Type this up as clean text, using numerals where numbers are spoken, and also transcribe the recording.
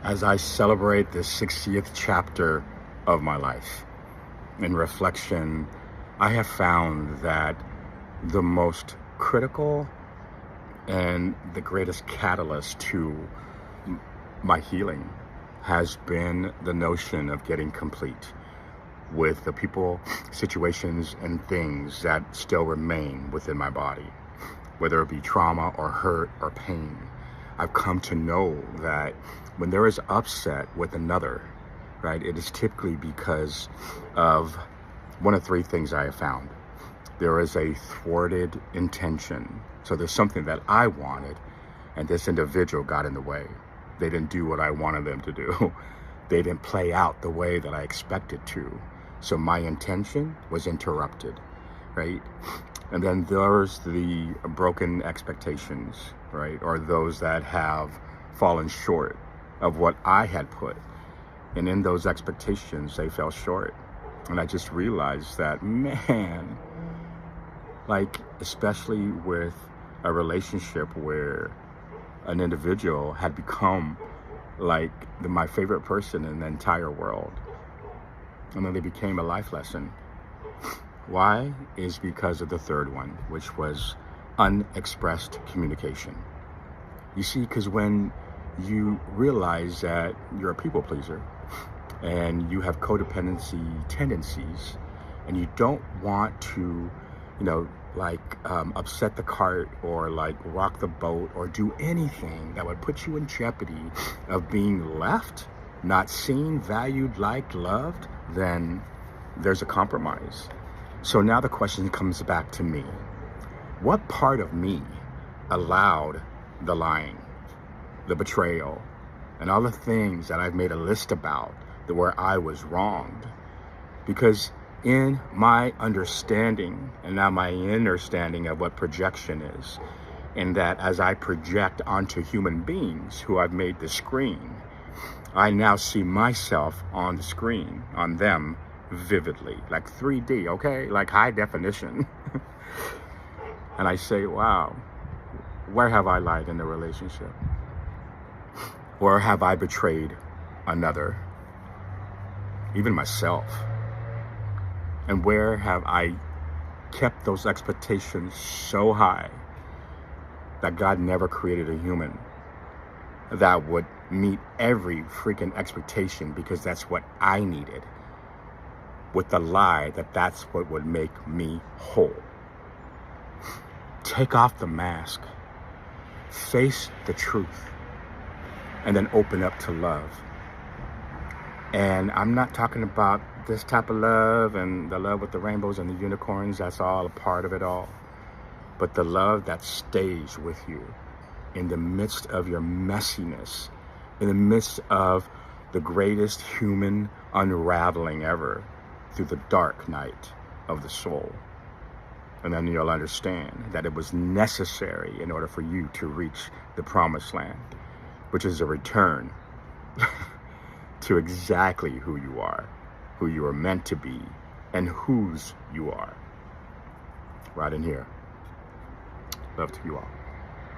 As I celebrate the 60th chapter of my life, in reflection, I have found that the most critical and the greatest catalyst to my healing has been the notion of getting complete with the people, situations, and things that still remain within my body, whether it be trauma or hurt or pain. I've come to know that when there is upset with another, right, it is typically because of one of three things I have found. There is a thwarted intention. So there's something that I wanted, and this individual got in the way. They didn't do what I wanted them to do. They didn't play out the way that I expected to. So my intention was interrupted, right? And then there's the broken expectations, right? Or those that have fallen short of what I had put. And in those expectations, they fell short. And I just realized that, man, like, especially with a relationship where an individual had become like my favorite person in the entire world. And then they became a life lesson. Why? Is because of the third one, which was unexpressed communication. You see, because when you realize that you're a people pleaser and you have codependency tendencies and you don't want to, upset the cart or like rock the boat or do anything that would put you in jeopardy of being left, not seen, valued, liked, loved, then there's a compromise. So now the question comes back to me. What part of me allowed the lying, the betrayal, and all the things that I've made a list about where I was wronged? Because in my understanding, and now my understanding of what projection is, and that as I project onto human beings who I've made the screen, I now see myself on the screen, on them, vividly, like 3D, okay? Like high definition. And I say, wow, where have I lied in the relationship? Or have I betrayed another? Even myself? And where have I kept those expectations so high that God never created a human that would meet every freaking expectation because that's what I needed, with the lie that that's what would make me whole? Take off the mask, face the truth, and then open up to love. And I'm not talking about this type of love and the love with the rainbows and the unicorns. That's all a part of it all. But the love that stays with you in the midst of your messiness, in the midst of the greatest human unraveling ever through the dark night of the soul. And then you'll understand that it was necessary in order for you to reach the promised land, which is a return to exactly who you are meant to be, and whose you are. Right in here. Love to you all.